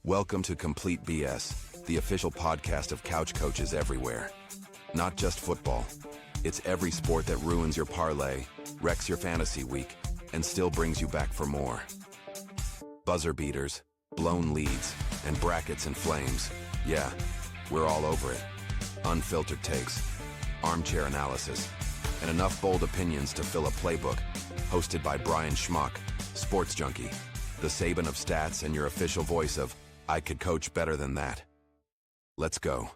Welcome to Complete BS, the official podcast of couch coaches everywhere. Not just football. It's every sport that ruins your parlay, wrecks your fantasy week, and still brings you back for more. Buzzer beaters, blown leads, and brackets and flames. Yeah, we're all over it. Unfiltered takes, armchair analysis, and enough bold opinions to fill a playbook. Hosted by Brien Schmauch, sports junkie, the Saban of stats, and your official voice of I could coach better than that. Let's go.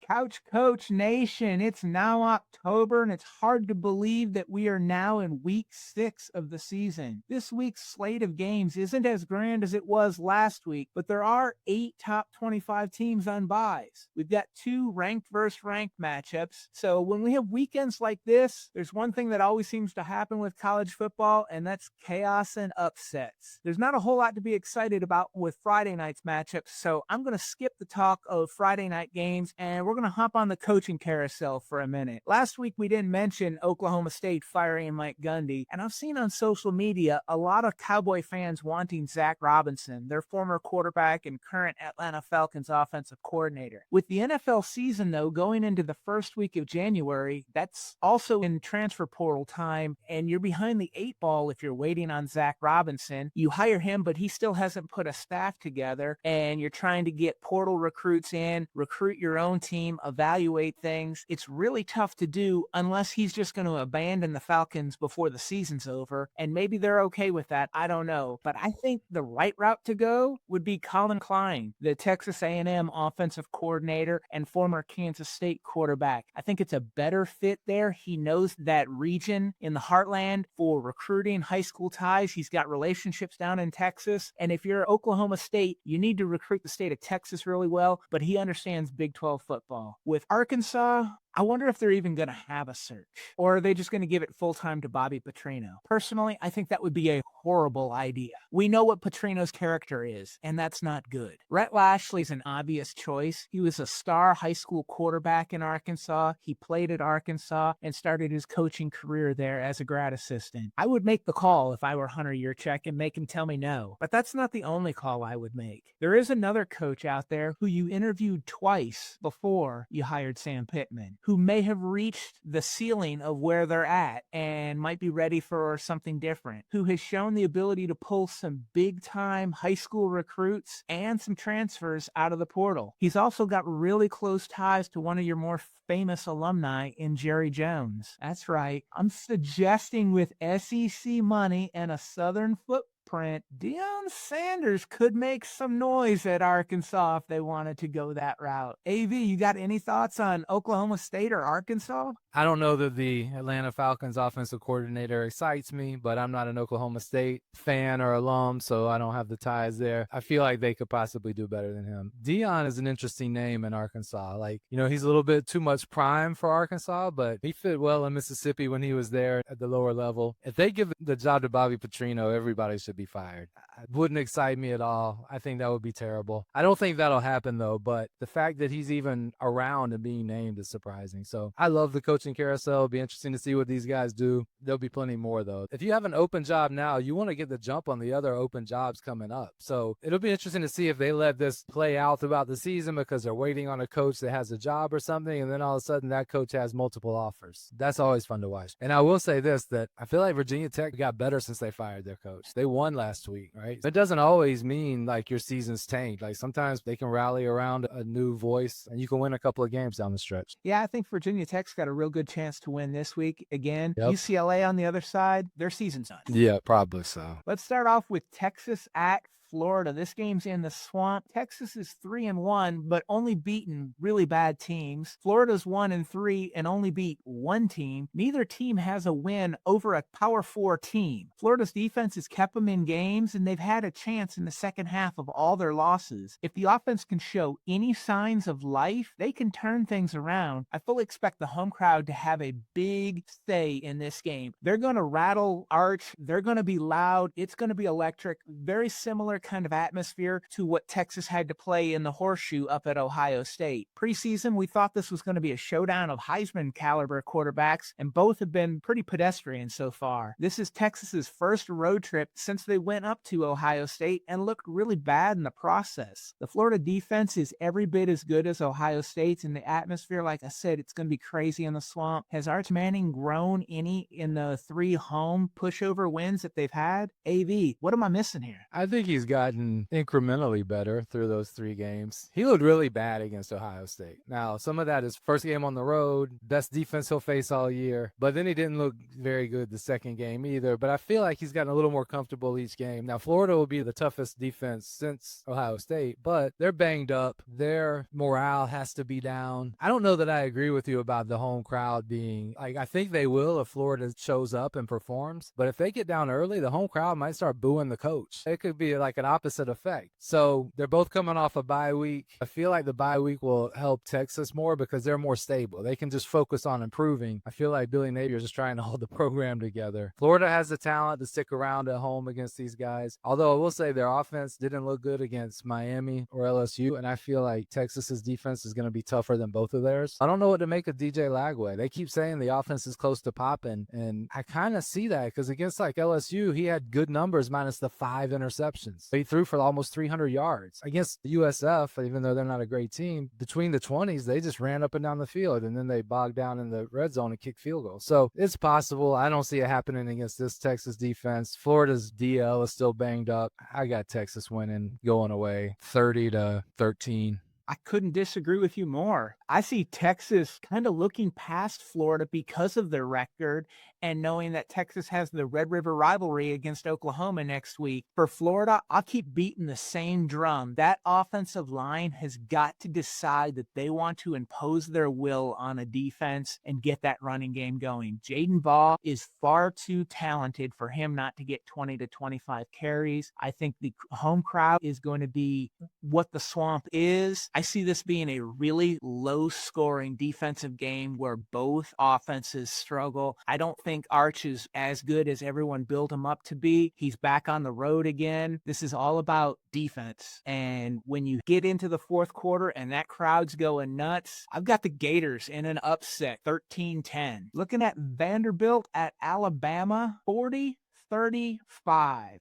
Couch Coach Nation, it's now October, and it's hard to believe that we are now in week 6 of the season. This week's slate of games isn't as grand as it was last week, but there are 8 top 25 teams on buys. We've got 2 ranked versus ranked matchups. So when we have weekends like this, there's one thing that always seems to happen with college football, and that's chaos and upsets. There's not a whole lot to be excited about with Friday night's matchups, so I'm going to skip the talk of Friday night games, and we're going to hop on the coaching carousel for a minute. Last week, we didn't mention Oklahoma State firing Mike Gundy, and I've seen on social media a lot of Cowboy fans wanting Zach Robinson, their former quarterback and current Atlanta Falcons offensive coordinator. With the NFL season, though, going into the first week of January, that's also in transfer portal time, and you're behind the 8 ball if you're waiting on Zach Robinson. You hire him, but he still hasn't put a staff together, and you're trying to get portal recruits in, recruit your own team, evaluate things. It's really tough to do unless he's just going to abandon the Falcons before the season's over, and maybe they're okay with that. I don't know. But I think the right route to go would be Colin Klein, the Texas A&M offensive coordinator and former Kansas State quarterback. I think it's a better fit there. He knows that region in the heartland for recruiting high school ties. He's got relationships down in Texas. And if you're Oklahoma State, you need to recruit the state of Texas really well, but he understands Big 12 football. With Arkansas, I wonder if they're even going to have a search, or are they just going to give it full time to Bobby Petrino? Personally, I think that would be a horrible idea. We know what Petrino's character is, and that's not good. Rhett Lashley's an obvious choice. He was a star high school quarterback in Arkansas. He played at Arkansas and started his coaching career there as a grad assistant. I would make the call if I were Hunter Yurchek and make him tell me no, but that's not the only call I would make. There is another coach out there who you interviewed twice before you hired Sam Pittman, who may have reached the ceiling of where they're at and might be ready for something different, who has shown the ability to pull some big-time high school recruits and some transfers out of the portal. He's also got really close ties to one of your more famous alumni in Jerry Jones. That's right. I'm suggesting with SEC money and a Southern footprint, Deion Sanders could make some noise at Arkansas if they wanted to go that route. AV, you got any thoughts on Oklahoma State or Arkansas? I don't know that the Atlanta Falcons offensive coordinator excites me, but I'm not an Oklahoma State fan or alum, so I don't have the ties there. I feel like they could possibly do better than him. Deion is an interesting name in Arkansas. He's a little bit too much prime for Arkansas, but he fit well in Mississippi when he was there at the lower level. If they give the job to Bobby Petrino, everybody should be fired. It wouldn't excite me at all. I think that would be terrible. I don't think that'll happen, though, but the fact that he's even around and being named is surprising. So I love the coaching carousel. It'll be interesting to see what these guys do. There'll be plenty more, though. If you have an open job now, you want to get the jump on the other open jobs coming up. So it'll be interesting to see if they let this play out throughout the season because they're waiting on a coach that has a job or something, and then all of a sudden that coach has multiple offers. That's always fun to watch. And I will say this, that I feel like Virginia Tech got better since they fired their coach. They won last week, right? It doesn't always mean like your season's tanked. Like sometimes they can rally around a new voice and you can win a couple of games down the stretch. Yeah, I think Virginia Tech's got a real good chance to win this week again. Yep. UCLA on the other side, their season's done. Yeah, probably so. Let's start off with Texas at Florida. This game's in the swamp. Texas is 3-1, but only beaten really bad teams. Florida's 1-3 and only beat one team. Neither team has a win over a Power 4 team. Florida's defense has kept them in games, and they've had a chance in the second half of all their losses. If the offense can show any signs of life, they can turn things around. I fully expect the home crowd to have a big say in this game. They're going to rattle Arch. They're going to be loud. It's going to be electric. Very similar similar kind of atmosphere to what Texas had to play in the horseshoe up at Ohio State. Preseason, we thought this was going to be a showdown of Heisman caliber quarterbacks, and both have been pretty pedestrian so far. This is Texas's first road trip since they went up to Ohio State and looked really bad in the process. The Florida defense is every bit as good as Ohio State's, and the atmosphere, like I said, it's going to be crazy in the swamp. Has Arch Manning grown any in the 3 home pushover wins that they've had? AV, what am I missing here? I think he's gotten incrementally better through those 3 games. He looked really bad against Ohio State. Now, some of that is first game on the road, best defense he'll face all year, but then he didn't look very good the second game either. But I feel like he's gotten a little more comfortable each game. Now, Florida will be the toughest defense since Ohio State, but they're banged up. Their morale has to be down. I don't know that I agree with you about the home crowd being, like, I think they will if Florida shows up and performs, but if they get down early, the home crowd might start booing the coach. It could be like an opposite effect. So they're both coming off a bye week. I feel like the bye week will help Texas more because they're more stable. They can just focus on improving. I feel like Billy Napier is just trying to hold the program together. Florida has the talent to stick around at home against these guys. Although I will say their offense didn't look good against Miami or LSU, and I feel like Texas's defense is going to be tougher than both of theirs. I don't know what to make of DJ Lagway. They keep saying the offense is close to popping, and I kind of see that because against like LSU, he had good numbers minus the 5 interceptions. He threw for almost 300 yards. Against the USF, even though they're not a great team, between the 20s, they just ran up and down the field, and then they bogged down in the red zone and kicked field goals. So it's possible. I don't see it happening against this Texas defense. Florida's DL is still banged up. I got Texas winning, going away 30-13. I couldn't disagree with you more. I see Texas kind of looking past Florida because of their record and knowing that Texas has the Red River rivalry against Oklahoma next week. For Florida, I'll keep beating the same drum. That offensive line has got to decide that they want to impose their will on a defense and get that running game going. Jaden Ball is far too talented for him not to get 20 to 25 carries. I think the home crowd is going to be what the swamp is. I see this being a really low-scoring defensive game where both offenses struggle. I don't think Arch is as good as everyone built him up to be. He's back on the road again. This is all about defense. And when you get into the fourth quarter and that crowd's going nuts, I've got the Gators in an upset, 13-10. Looking at Vanderbilt at Alabama, 40-35.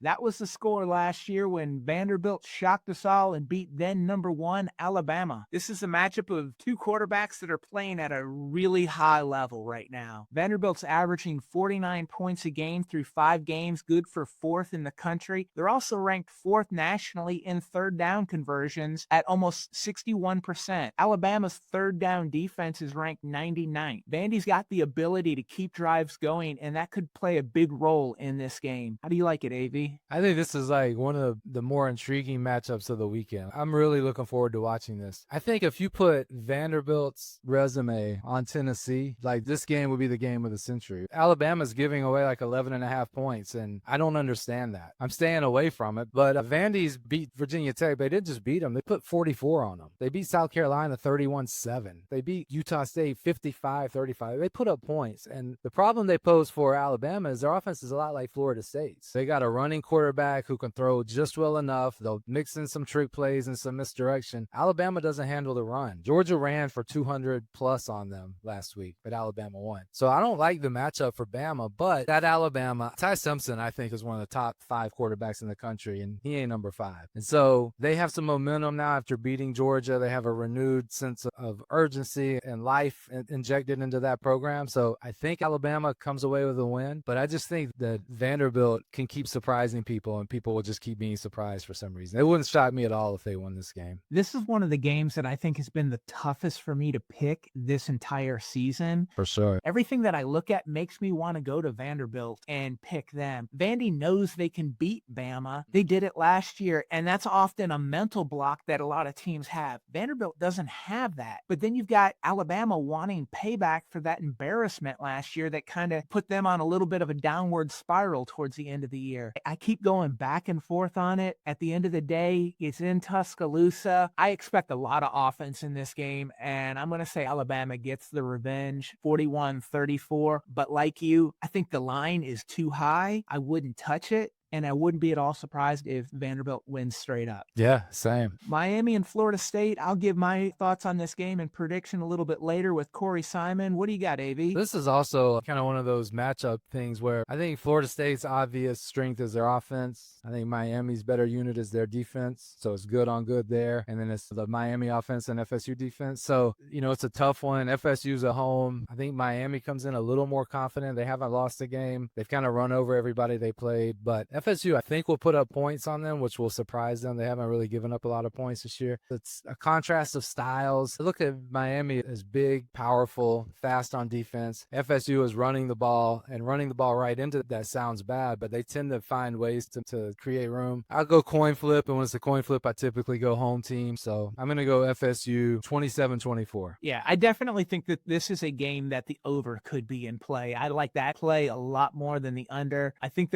That was the score last year when Vanderbilt shocked us all and beat then number 1 Alabama. This is a matchup of 2 quarterbacks that are playing at a really high level right now. Vanderbilt's averaging 49 points a game through 5 games, good for 4th in the country. They're also ranked 4th nationally in third down conversions at almost 61%. Alabama's third down defense is ranked 99th. Vandy's got the ability to keep drives going, and that could play a big role in this game. How do you like it, AV? I think this is like one of the more intriguing matchups of the weekend. I'm really looking forward to watching this. I think if you put Vanderbilt's resume on Tennessee, like this game would be the game of the century. Alabama's giving away like 11.5 points, and I don't understand that. I'm staying away from it, but Vandy's beat Virginia Tech. They didn't just beat them. They put 44 on them. They beat South Carolina 31-7. They beat Utah State 55-35. They put up points, and the problem they pose for Alabama is their offense is a lot like Florida State's. They got a running quarterback who can throw just well enough. They'll mix in some trick plays and some misdirection. Alabama doesn't handle the run. Georgia ran for 200 plus on them last week, but Alabama won. So I don't like the matchup for Bama, but that Alabama, Ty Simpson, I think, is one of the top 5 quarterbacks in the country, and he ain't number 5. And so they have some momentum now after beating Georgia. They have a renewed sense of urgency and life injected into that program. So I think Alabama comes away with a win, but I just think that Vanderbilt can keep surprising people, and people will just keep being surprised for some reason. It wouldn't shock me at all if they won this game. This is one of the games that I think has been the toughest for me to pick this entire season. For sure. Everything that I look at makes me want to go to Vanderbilt and pick them. Vandy knows they can beat Bama. They did it last year, and that's often a mental block that a lot of teams have. Vanderbilt doesn't have that. But then you've got Alabama wanting payback for that embarrassment last year that kind of put them on a little bit of a downward spiral towards the end of the year. I keep going back and forth on it. At the end of the day, it's in Tuscaloosa. I expect a lot of offense in this game, and I'm going to say Alabama gets the revenge, 41-34. But like you, I think the line is too high. I wouldn't touch it. and I wouldn't be at all surprised if Vanderbilt wins straight up. Yeah, same. Miami and Florida State, I'll give my thoughts on this game and prediction a little bit later with Corey Simon. What do you got, AV? This is also kind of one of those matchup things where I think Florida State's obvious strength is their offense. I think Miami's better unit is their defense, so it's good on good there. And then it's the Miami offense and FSU defense. So, it's a tough one. FSU's at home. I think Miami comes in a little more confident. They haven't lost a game. They've kind of run over everybody they played. But FSU, I think, will put up points on them, which will surprise them. They haven't really given up a lot of points this year. It's a contrast of styles. Look at Miami as big, powerful, fast on defense. FSU is running the ball right into that. Sounds bad, but they tend to find ways to create room. I'll go coin flip, and when it's a coin flip, I typically go home team. So I'm going to go FSU 27-24. Yeah, I definitely think that this is a game that the over could be in play. I like that play a lot more than the under. I think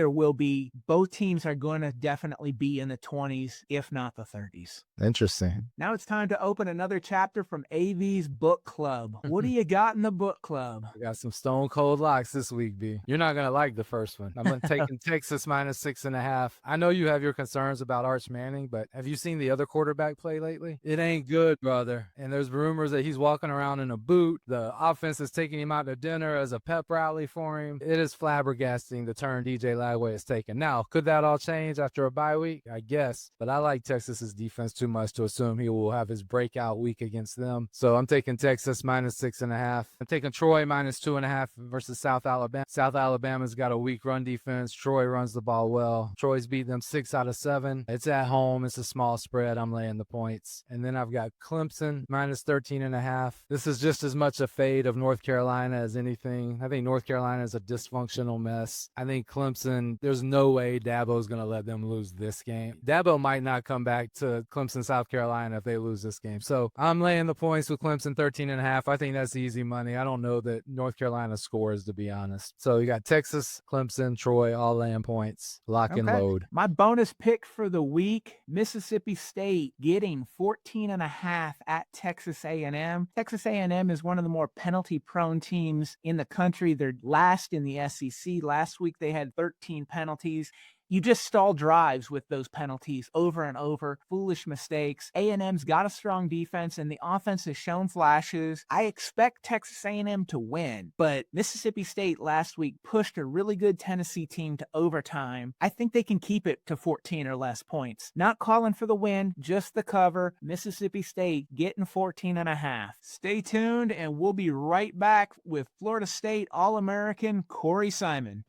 both teams are going to definitely be in the 20s, if not the 30s. Interesting. Now it's time to open another chapter from AV's book club. What do you got in the book club? I got some stone cold locks this week, B. You're not going to like the first one. I'm taking Texas minus 6.5. I know you have your concerns about Arch Manning, but have you seen the other quarterback play lately? It ain't good, brother. And there's rumors that he's walking around in a boot. The offense is taking him out to dinner as a pep rally for him. It is flabbergasting the turn DJ Lagway has taken. Now, could that all change after a bye week? I guess. But I like Texas's defense too much to assume he will have his breakout week against them. So I'm taking Texas minus 6.5. I'm taking Troy minus 2.5 versus South Alabama. South Alabama's got a weak run defense. Troy runs the ball well. Troy's beat them 6 out of 7. It's at home. It's a small spread. I'm laying the points. And then I've got Clemson minus 13.5. This is just as much a fade of North Carolina as anything. I think North Carolina is a dysfunctional mess. I think Clemson, there's no way Dabo's going to let them lose this game. Dabo might not come back to Clemson, South Carolina if they lose this game. So I'm laying the points with Clemson 13.5. I think that's easy money. I don't know that North Carolina scores, to be honest. So you got Texas, Clemson, Troy, all laying points. Lock and load. My bonus pick for the week, Mississippi State getting 14.5 at Texas A&M. Texas A&M is one of the more penalty-prone teams in the country. They're last in the SEC. Last week they had 13 penalties. You just stall drives with those penalties over and over. Foolish mistakes. A&M's got a strong defense, and the offense has shown flashes. I expect Texas A&M to win, but Mississippi State last week pushed a really good Tennessee team to overtime. I think they can keep it to 14 or less points. Not calling for the win, just the cover. Mississippi State getting 14.5. Stay tuned, and we'll be right back with Florida State All-American Corey Simon.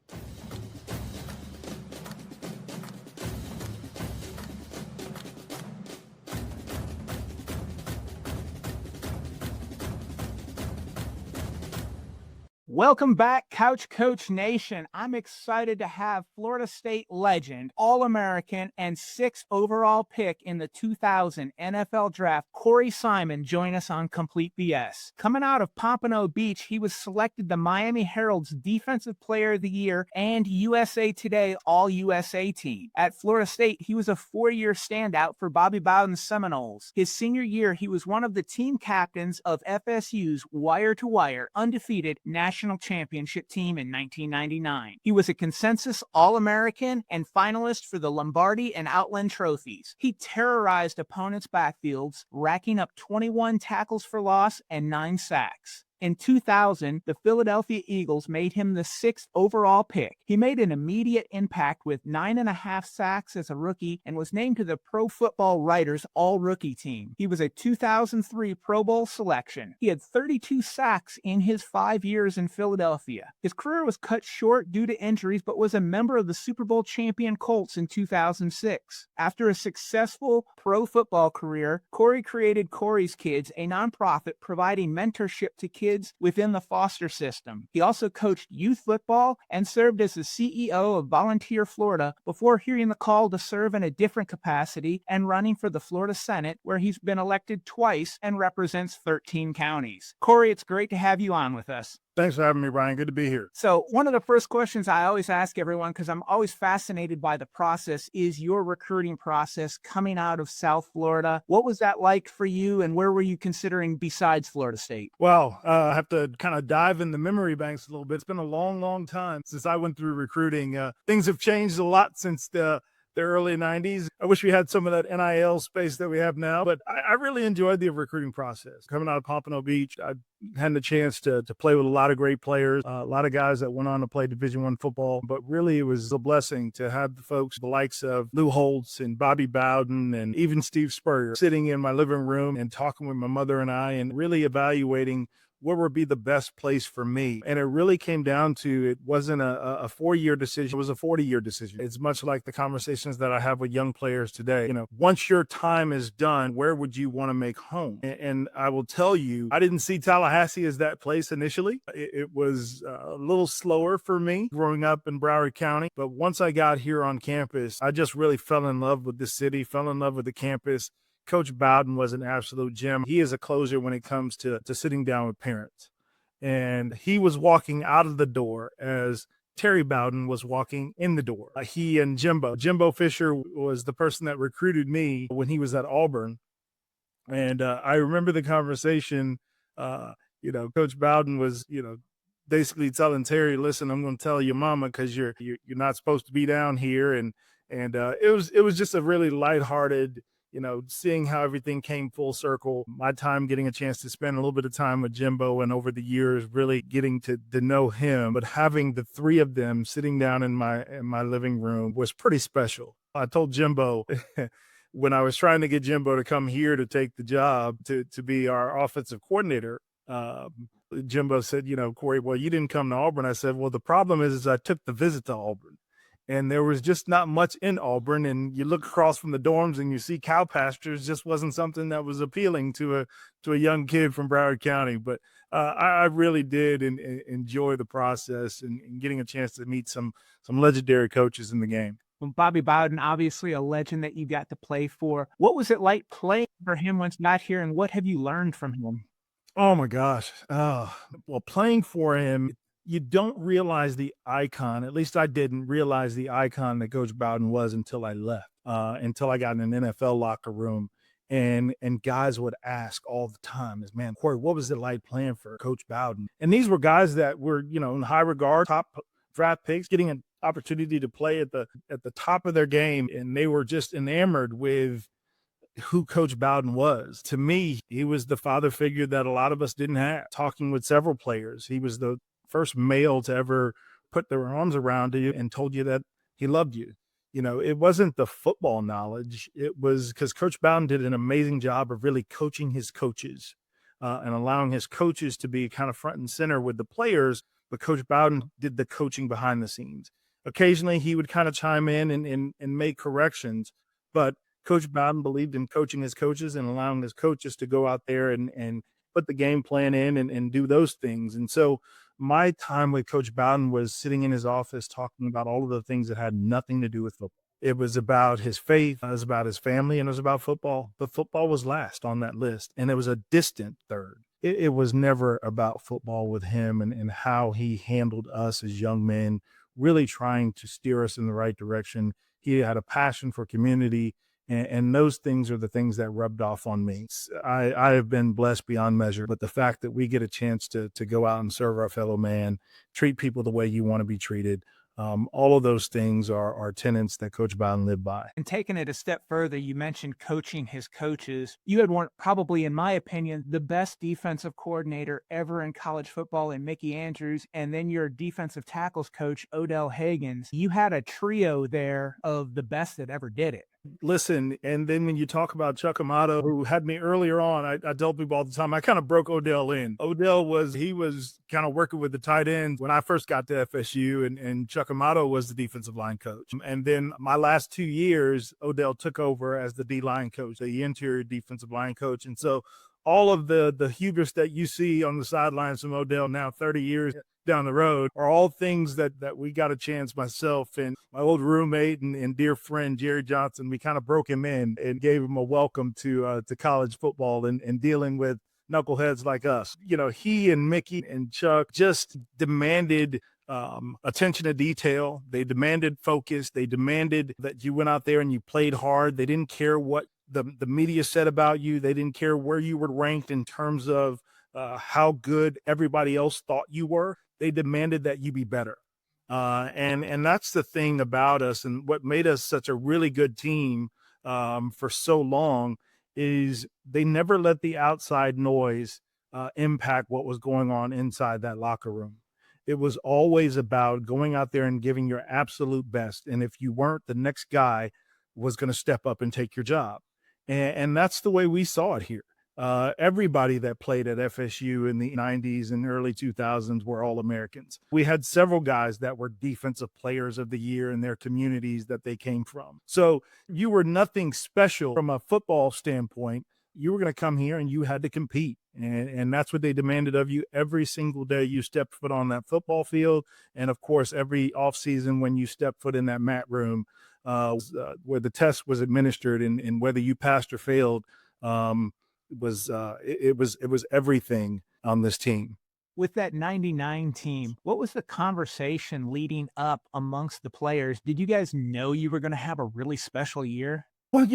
Welcome back, Couch Coach Nation. I'm excited to have Florida State legend, All-American, and 6th overall pick in the 2000 NFL Draft, Corey Simon, join us on Complete BS. Coming out of Pompano Beach, he was selected the Miami Herald's Defensive Player of the Year and USA Today All-USA team. At Florida State, he was a 4-year standout for Bobby Bowden's Seminoles. His senior year, he was one of the team captains of FSU's wire-to-wire, undefeated national championship team in 1999. He was a consensus All-American and finalist for the Lombardi and Outland trophies. He terrorized opponents' backfields, racking up 21 tackles for loss and 9 sacks. In 2000, the Philadelphia Eagles made him the 6th overall pick. He made an immediate impact with 9.5 sacks as a rookie and was named to the Pro Football Writers All-Rookie team. He was a 2003 Pro Bowl selection. He had 32 sacks in his 5 years in Philadelphia. His career was cut short due to injuries, but was a member of the Super Bowl champion Colts in 2006. After a successful pro football career, Corey created Corey's Kids, a nonprofit providing mentorship to kids within the foster system. He also coached youth football and served as the CEO of Volunteer Florida before hearing the call to serve in a different capacity and running for the Florida Senate, where he's been elected twice and represents 13 counties. Corey, it's great to have you on with us. Thanks for having me, Brien. Good to be here. So one of the first questions I always ask everyone, because I'm always fascinated by the process, is your recruiting process coming out of South Florida. What was that like for you, and where were you considering besides Florida State? Well, I have to kind of dive in the memory banks a little bit. It's been a long, long time since I went through recruiting. Things have changed a lot since the early 90s. I wish we had some of that NIL space that we have now, but I really enjoyed the recruiting process. Coming out of Pompano Beach, I had the chance to play with a lot of great players, a lot of guys that went on to play Division I football, but really it was a blessing to have the folks, the likes of Lou Holtz and Bobby Bowden and even Steve Spurrier sitting in my living room and talking with my mother and I and really evaluating what would be the best place for me. And it really came down to, it wasn't a 4-year decision. It was a 40-year decision. It's much like the conversations that I have with young players today. You know, once your time is done, where would you want to make home? And I will tell you, I didn't see Tallahassee as that place initially. It was a little slower for me growing up in Broward County. But once I got here on campus, I just really fell in love with the city, fell in love with the campus. Coach Bowden was an absolute gem. He is a closer when it comes to sitting down with parents. And he was walking out of the door as Terry Bowden was walking in the door. He and Jimbo Fisher was the person that recruited me when he was at Auburn. And I remember the conversation, Coach Bowden was, basically telling Terry, listen, I'm going to tell your mama because you're not supposed to be down here. And it was just a really lighthearted, seeing how everything came full circle, my time getting a chance to spend a little bit of time with Jimbo and over the years really getting to know him. But having the three of them sitting down in my living room was pretty special. I told Jimbo when I was trying to get Jimbo to come here to take the job to be our offensive coordinator, Jimbo said, Corey, well, you didn't come to Auburn. I said, well, the problem is I took the visit to Auburn. And there was just not much in Auburn. And you look across from the dorms and you see cow pastures, just wasn't something that was appealing to a young kid from Broward County. But I really did enjoy the process and getting a chance to meet some legendary coaches in the game. Well, Bobby Bowden, obviously a legend that you got to play for. What was it like playing for him once you got here, and what have you learned from him? Oh, my gosh. Well, playing for him, you don't realize the icon. At least I didn't realize the icon that Coach Bowden was until I left, until I got in an NFL locker room. And guys would ask all the time is, man, Corey, what was it like playing for Coach Bowden? And these were guys that were, in high regard, top draft picks, getting an opportunity to play at the top of their game. And they were just enamored with who Coach Bowden was. To me, he was the father figure that a lot of us didn't have. Talking with several players, he was the first male to ever put their arms around you and told you that he loved you. It wasn't the football knowledge. It was because Coach Bowden did an amazing job of really coaching his coaches and allowing his coaches to be kind of front and center with the players. But Coach Bowden did the coaching behind the scenes. Occasionally, he would kind of chime in and make corrections. But Coach Bowden believed in coaching his coaches and allowing his coaches to go out there and put the game plan in and do those things. And so my time with Coach Bowden was sitting in his office talking about all of the things that had nothing to do with football. It was about his faith, it was about his family, and it was about football. But football was last on that list, and it was a distant third. It was never about football with him and how he handled us as young men, really trying to steer us in the right direction. He had a passion for community. And those things are the things that rubbed off on me. I have been blessed beyond measure, but the fact that we get a chance to go out and serve our fellow man, treat people the way you want to be treated, all of those things are tenets that Coach Bowden lived by. And taking it a step further, you mentioned coaching his coaches. You had one, probably, in my opinion, the best defensive coordinator ever in college football in Mickey Andrews, and then your defensive tackles coach, Odell Haggins. You had a trio there of the best that ever did it. Listen, and then when you talk about Chuck Amato, who had me earlier on, I tell people all the time, I kind of broke Odell in. Odell was kind of working with the tight ends when I first got to FSU, and Chuck Amato was the defensive line coach. And then my last 2 years, Odell took over as the D-line coach, the interior defensive line coach. And so all of the hubris that you see on the sidelines from Odell now 30 years down the road are all things that we got a chance, myself and my old roommate and dear friend Jerry Johnson, we kind of broke him in and gave him a welcome to college football and dealing with knuckleheads like us. He and Mickey and Chuck just demanded attention to detail. They demanded focus. They demanded that you went out there and you played hard. They didn't care what the media said about you. They didn't care where you were ranked in terms of how good everybody else thought you were. They demanded that you be better. And that's the thing about us, and what made us such a really good team for so long is they never let the outside noise impact what was going on inside that locker room. It was always about going out there and giving your absolute best. And if you weren't, the next guy was going to step up and take your job. And that's the way we saw it here. Everybody that played at FSU in the 90s and early 2000s were all Americans. We had several guys that were defensive players of the year in their communities that they came from. So you were nothing special from a football standpoint. You were going to come here and you had to compete. And that's what they demanded of you every single day you stepped foot on that football field. And of course, every offseason when you stepped foot in that mat room where the test was administered and whether you passed or failed, it was everything on this team. With that 99 team, what was the conversation leading up amongst the players? Did you guys know you were going to have a really special year? Well,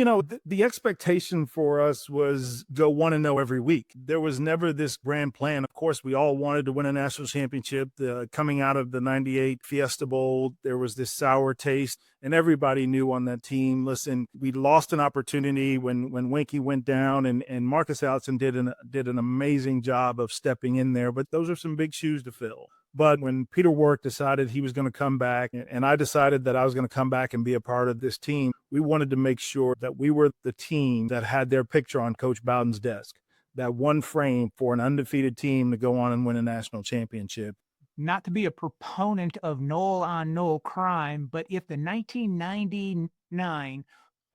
the expectation for us was go 1-0 every week. There was never this grand plan. Of course, we all wanted to win a national championship. Coming out of the 98 Fiesta Bowl, there was this sour taste, and everybody knew on that team, listen, we lost an opportunity when Winky went down, and Marcus Allison did an amazing job of stepping in there, but those are some big shoes to fill. But when Peter Work decided he was going to come back, and I decided that I was going to come back and be a part of this team, we wanted to make sure that we were the team that had their picture on Coach Bowden's desk, that one frame for an undefeated team to go on and win a national championship. Not to be a proponent of Nole-on-Nole crime, but if the 1999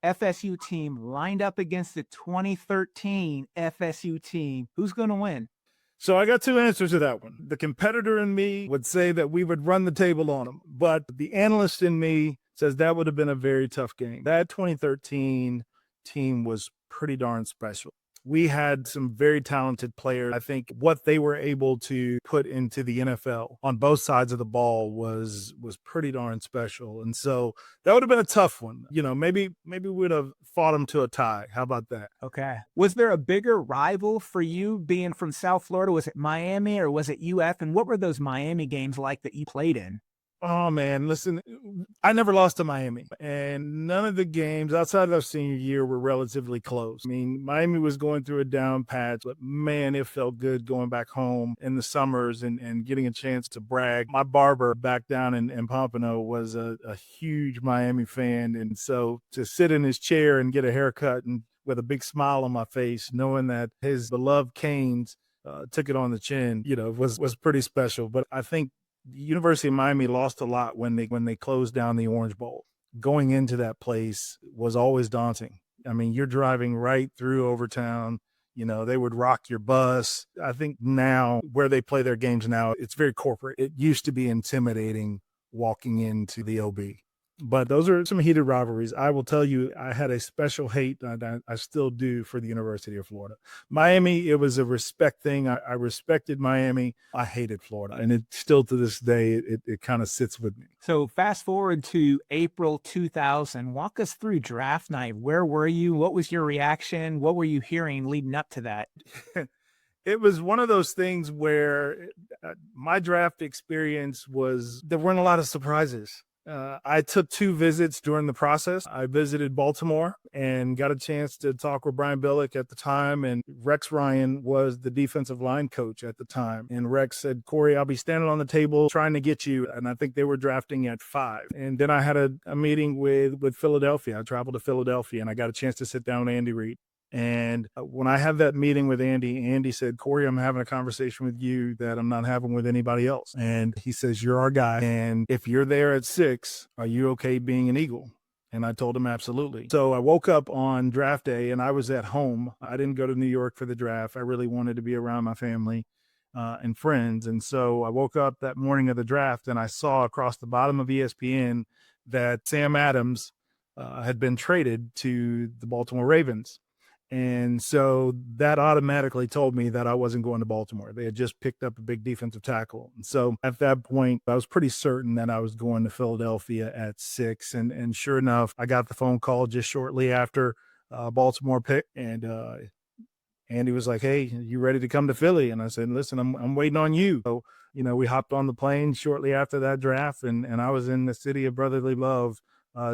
FSU team lined up against the 2013 FSU team, who's going to win? So I got two answers to that one. The competitor in me would say that we would run the table on them, but the analyst in me says that would have been a very tough game. That 2013 team was pretty darn special. We had some very talented players. I think what they were able to put into the NFL on both sides of the ball was pretty darn special. And so that would have been a tough one. Maybe we'd have fought them to a tie. How about that? Okay. Was there a bigger rival for you being from South Florida? Was it Miami or was it UF? And what were those Miami games like that you played in? Oh, man, listen, I never lost to Miami, and none of the games outside of our senior year were relatively close. I mean, Miami was going through a down patch, but man, it felt good going back home in the summers and getting a chance to brag. My barber back down in Pompano was a huge Miami fan, and so to sit in his chair and get a haircut and with a big smile on my face, knowing that his beloved Canes took it on the chin, was pretty special. But I think the University of Miami lost a lot when they closed down the Orange Bowl. Going into that place was always daunting. I mean, you're driving right through Overtown. They would rock your bus. I think now where they play their games now, it's very corporate. It used to be intimidating walking into the OB. But those are some heated rivalries. I will tell you, I had a special hate, I still do, for the University of Florida. Miami, it was a respect thing. I respected Miami. I hated Florida. And it still to this day, it kind of sits with me. So fast forward to April 2000. Walk us through draft night. Where were you? What was your reaction? What were you hearing leading up to that? It was one of those things where my draft experience there weren't a lot of surprises. I took 2 visits during the process. I visited Baltimore and got a chance to talk with Brian Billick at the time, and Rex Ryan was the defensive line coach at the time. And Rex said, "Corey, I'll be standing on the table trying to get you." And I think they were drafting at 5. And then I had a meeting with Philadelphia. I traveled to Philadelphia, and I got a chance to sit down with Andy Reid. And when I had that meeting with Andy said, "Corey, I'm having a conversation with you that I'm not having with anybody else." And he says, "You're our guy. And if you're there at 6, are you okay being an Eagle?" And I told him absolutely. So I woke up on draft day and I was at home. I didn't go to New York for the draft. I really wanted to be around my family and friends. And so I woke up that morning of the draft and I saw across the bottom of ESPN that Sam Adams had been traded to the Baltimore Ravens. And so that automatically told me that I wasn't going to Baltimore. They had just picked up a big defensive tackle. And so at that point, I was pretty certain that I was going to Philadelphia at 6. And sure enough, I got the phone call just shortly after Baltimore pick. And Andy was like, "Hey, you ready to come to Philly?" And I said, "Listen, I'm waiting on you." So, we hopped on the plane shortly after that draft, and I was in the city of brotherly love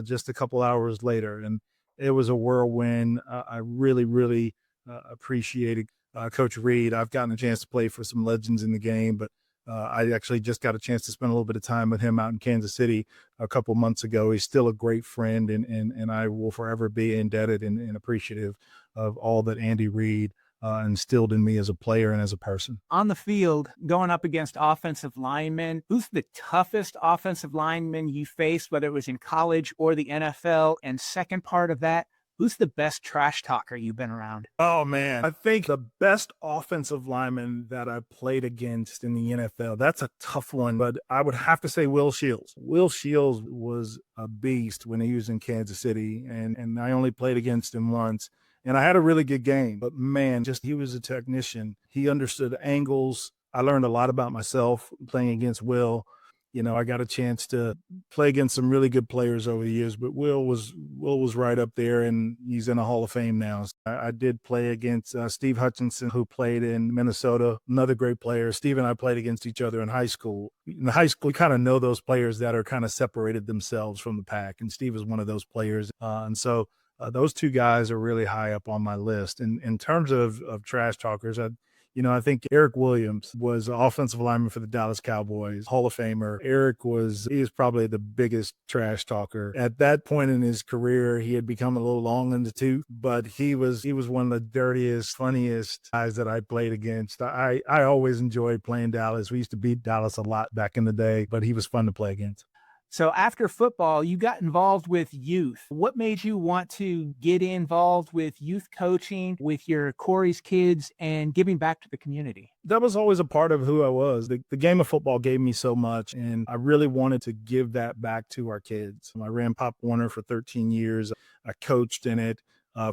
just a couple hours later. And it was a whirlwind. I really, really appreciated Coach Reid. I've gotten a chance to play for some legends in the game, but I actually just got a chance to spend a little bit of time with him out in Kansas City a couple months ago. He's still a great friend, and I will forever be indebted and appreciative of all that Andy Reid instilled in me as a player and as a person. On the field, going up against offensive linemen, who's the toughest offensive lineman you faced, whether it was in college or the NFL? And second part of that, who's the best trash talker you've been around? Oh, man. I think the best offensive lineman that I played against in the NFL, that's a tough one, but I would have to say Will Shields. Will Shields was a beast when he was in Kansas City, and I only played against him once. And I had a really good game, but man, he was a technician. He understood angles. I learned a lot about myself playing against Will. I got a chance to play against some really good players over the years, but Will was right up there, and he's in a Hall of Fame now. I did play against Steve Hutchinson, who played in Minnesota, another great player. Steve and I played against each other in high school. In high school, you kind of know those players that are kind of separated themselves from the pack, and Steve is one of those players. And so those two guys are really high up on my list. And in terms of trash talkers, I think Eric Williams was an offensive lineman for the Dallas Cowboys, Hall of Famer. He was probably the biggest trash talker. At that point in his career, he had become a little long in the tooth, but he was one of the dirtiest, funniest guys that I played against. I always enjoyed playing Dallas. We used to beat Dallas a lot back in the day, but he was fun to play against. So after football, you got involved with youth. What made you want to get involved with youth coaching with your Corey's kids and giving back to the community? That was always a part of who I was. The game of football gave me so much, and I really wanted to give that back to our kids. I ran Pop Warner for 13 years. I coached in it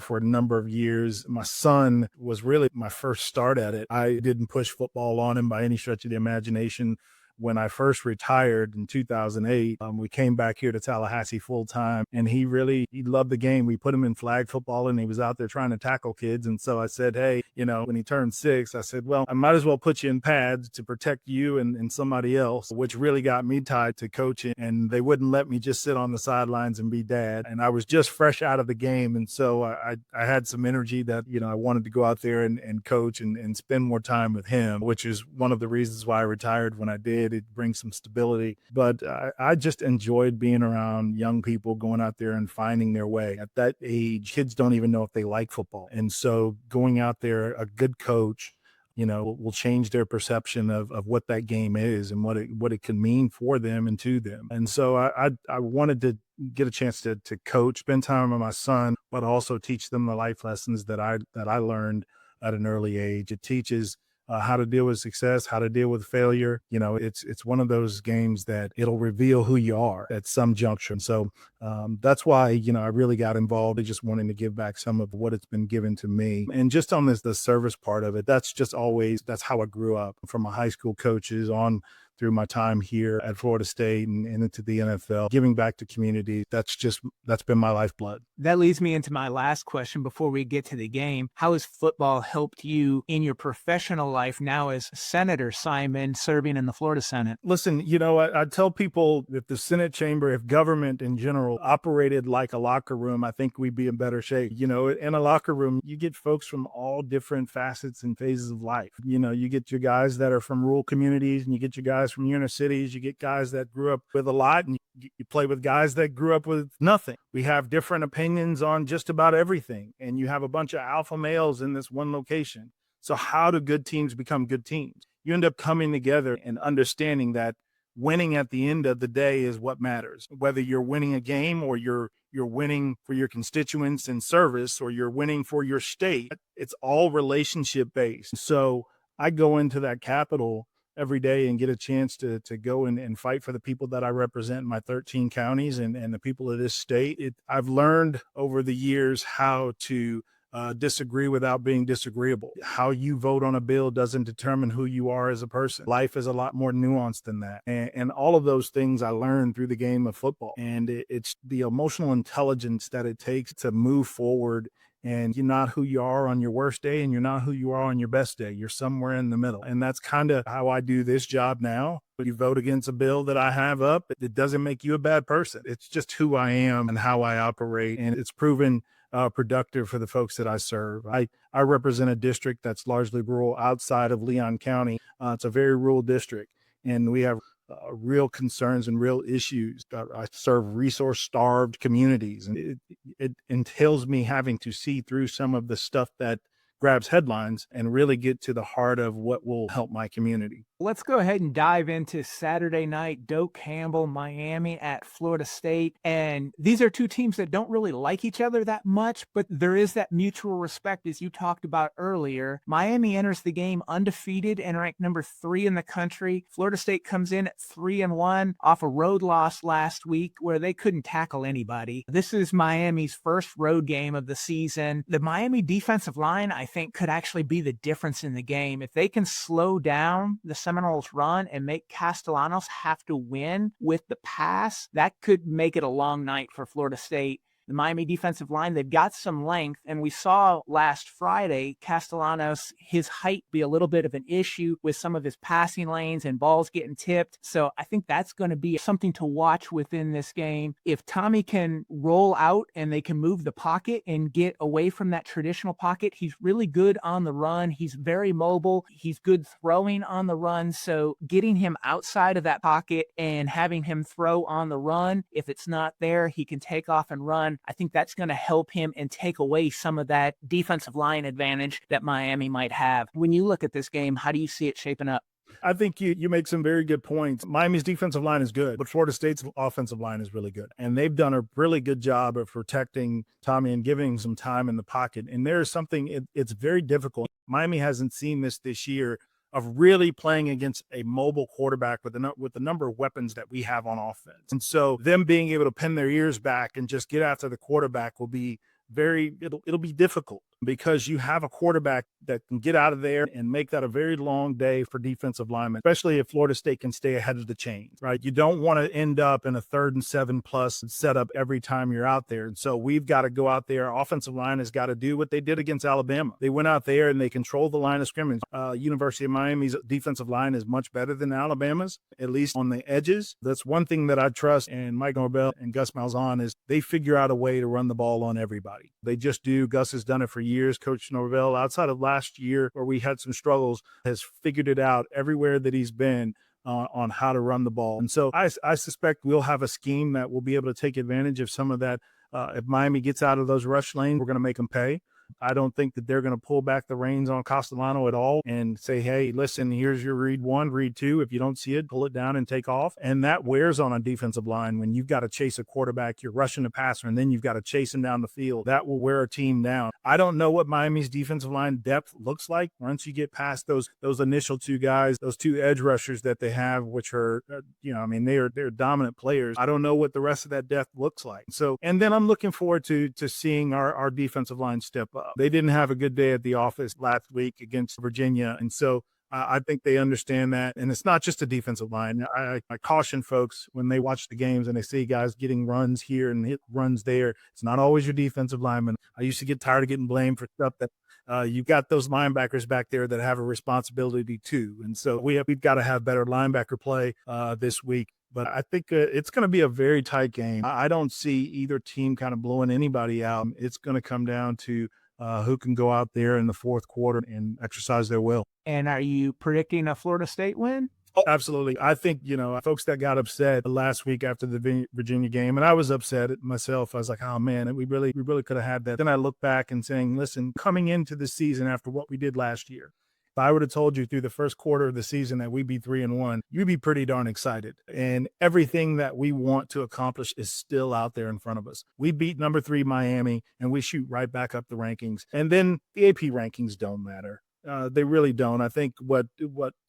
for a number of years. My son was really my first start at it. I didn't push football on him by any stretch of the imagination. When I first retired in 2008, we came back here to Tallahassee full time, and he loved the game. We put him in flag football, and he was out there trying to tackle kids. And so I said, hey, when he turned 6, I said, well, I might as well put you in pads to protect you and somebody else, which really got me tied to coaching. And they wouldn't let me just sit on the sidelines and be dad. And I was just fresh out of the game. And so I had some energy that, I wanted to go out there and coach and spend more time with him, which is one of the reasons why I retired when I did. It brings some stability, but I just enjoyed being around young people going out there and finding their way. At that age, kids don't even know if they like football. And so going out there, a good coach, will change their perception of what that game is and what it can mean for them and to them. And so I wanted to get a chance to coach, spend time with my son, but also teach them the life lessons that I learned at an early age. It teaches how to deal with success, how to deal with failure. It's one of those games that it'll reveal who you are at some juncture. So that's why, I really got involved in just wanting to give back some of what it's been given to me. And just on the service part of it, that's how I grew up, from my high school coaches on through my time here at Florida State and into the NFL, giving back to community. That's been my lifeblood. That leads me into my last question before we get to the game. How has football helped you in your professional life now as Senator Simon serving in the Florida Senate? Listen, I tell people, if the Senate chamber, if government in general operated like a locker room, I think we'd be in better shape. In a locker room, you get folks from all different facets and phases of life. You get your guys that are from rural communities, and you get your guys from inner cities. You get guys that grew up with a lot, and you play with guys that grew up with nothing. We have different opinions on just about everything, and you have a bunch of alpha males in this one location. So how do good teams become good teams? You end up coming together and understanding that winning at the end of the day is what matters. Whether you're winning a game or you're winning for your constituents in service, or you're winning for your state, it's all relationship based. So I go into that Capitol every day and get a chance to go and fight for the people that I represent in my 13 counties and the people of this state. I've learned over the years how to disagree without being disagreeable. How you vote on a bill doesn't determine who you are as a person. Life is a lot more nuanced than that. And all of those things I learned through the game of football. And it's the emotional intelligence that it takes to move forward. And you're not who you are on your worst day, and you're not who you are on your best day. You're somewhere in the middle. And that's kind of how I do this job now. When you vote against a bill that I have up, it doesn't make you a bad person. It's just who I am and how I operate. And it's proven productive for the folks that I serve. I represent a district that's largely rural outside of Leon County. It's a very rural district, and we have real concerns and real issues. I serve resource-starved communities, and it entails me having to see through some of the stuff that grabs headlines and really get to the heart of what will help my community. Let's go ahead and dive into Saturday night, Doak Campbell, Miami at Florida State. And these are two teams that don't really like each other that much, but there is that mutual respect, as you talked about earlier. Miami enters the game undefeated and ranked number 3 in the country. Florida State comes in at 3-1 off a road loss last week where they couldn't tackle anybody. This is Miami's first road game of the season. The Miami defensive line, I think, could actually be the difference in the game. If they can slow down the Seminoles run and make Castellanos have to win with the pass, that could make it a long night for Florida State. The Miami defensive line, they've got some length, and we saw last Friday Castellanos, his height be a little bit of an issue with some of his passing lanes and balls getting tipped. So I think that's going to be something to watch within this game. If Tommy can roll out and they can move the pocket and get away from that traditional pocket, he's really good on the run. He's very mobile. He's good throwing on the run. So getting him outside of that pocket and having him throw on the run, if it's not there, he can take off and run. I think that's going to help him and take away some of that defensive line advantage that Miami might have. When you look at this game, how do you see it shaping up? I think you make some very good points. Miami's defensive line is good, but Florida State's offensive line is really good. And they've done a really good job of protecting Tommy and giving him some time in the pocket. And there's something, it's very difficult. Miami hasn't seen this year of really playing against a mobile quarterback with the number of weapons that we have on offense. And so them being able to pin their ears back and just get after the quarterback will be it'll be difficult, because you have a quarterback that can get out of there and make that a very long day for defensive linemen, especially if Florida State can stay ahead of the chains, right? You don't want to end up in a 3rd and 7+ setup every time you're out there. And so we've got to go out there. Offensive line has got to do what they did against Alabama. They went out there and they controlled the line of scrimmage. University of Miami's defensive line is much better than Alabama's, at least on the edges. That's one thing that I trust in Mike Norvell and Gus Malzahn, is they figure out a way to run the ball on everybody. They just do. Gus has done it for years. Coach Norvell, outside of last year where we had some struggles, has figured it out everywhere that he's been on how to run the ball. And so I suspect we'll have a scheme that will be able to take advantage of some of that. If Miami gets out of those rush lanes, we're going to make them pay. I don't think that they're going to pull back the reins on Castellano at all and say, hey, listen, here's your read 1, read 2. If you don't see it, pull it down and take off. And that wears on a defensive line when you've got to chase a quarterback, you're rushing the passer, and then you've got to chase him down the field. That will wear a team down. I don't know what Miami's defensive line depth looks like once you get past those initial 2 guys, those 2 edge rushers that they have, which are, they're dominant players. I don't know what the rest of that depth looks like. So, and then I'm looking forward to seeing our defensive line step up. They didn't have a good day at the office last week against Virginia. And so I think they understand that. And it's not just a defensive line. I caution folks when they watch the games and they see guys getting runs here and hit runs there. It's not always your defensive lineman. I used to get tired of getting blamed for stuff that you've got those linebackers back there that have a responsibility too. And so we've got to have better linebacker play this week. But I think it's going to be a very tight game. I don't see either team kind of blowing anybody out. It's going to come down to who can go out there in the fourth quarter and exercise their will. And are you predicting a Florida State win? Oh, absolutely. I think, folks that got upset last week after the Virginia game, and I was upset at myself. I was like, oh man, we really could have had that. Then I look back and saying, listen, coming into the season after what we did last year, if I would have told you through the first quarter of the season that we'd be 3-1, you'd be pretty darn excited. And everything that we want to accomplish is still out there in front of us. We beat number 3 Miami, and we shoot right back up the rankings. And then the AP rankings don't matter. They really don't. I think what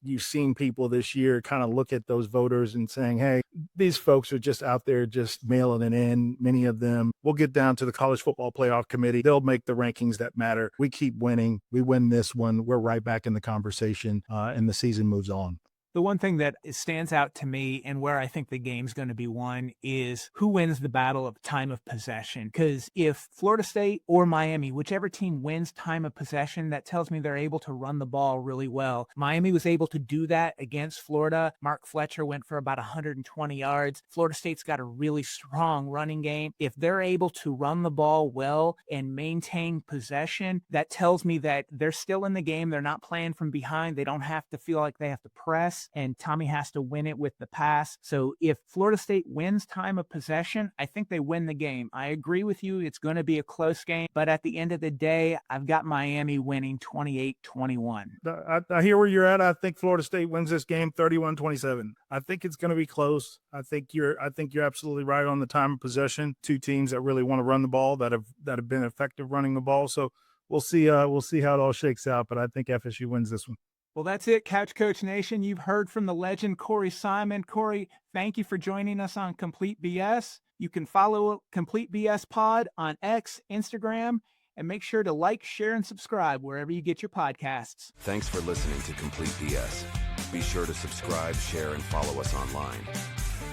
you've seen people this year kind of look at those voters and saying, hey, these folks are just out there just mailing it in. Many of them will get down to the College Football Playoff Committee. They'll make the rankings that matter. We keep winning. We win this one. We're right back in the conversation, and the season moves on. The one thing that stands out to me and where I think the game's going to be won is who wins the battle of time of possession. Because if Florida State or Miami, whichever team wins time of possession, that tells me they're able to run the ball really well. Miami was able to do that against Florida. Mark Fletcher went for about 120 yards. Florida State's got a really strong running game. If they're able to run the ball well and maintain possession, that tells me that they're still in the game. They're not playing from behind. They don't have to feel like they have to press. And Tommy has to win it with the pass. So if Florida State wins time of possession, I think they win the game. I agree with you. It's going to be a close game. But at the end of the day, I've got Miami winning 28-21. I hear where you're at. I think Florida State wins this game 31-27. I think it's going to be close. I think you're absolutely right on the time of possession. Two teams that really want to run the ball, that have been effective running the ball. So we'll see how it all shakes out. But I think FSU wins this one. Well, that's it, Couch Coach Nation. You've heard from the legend, Corey Simon. Corey, thank you for joining us on Complete BS. You can follow Complete BS Pod on X, Instagram, and make sure to like, share, and subscribe wherever you get your podcasts. Thanks for listening to Complete BS. Be sure to subscribe, share, and follow us online.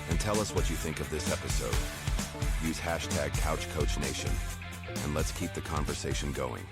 And tell us what you think of this episode. Use hashtag CouchCoachNation, and let's keep the conversation going.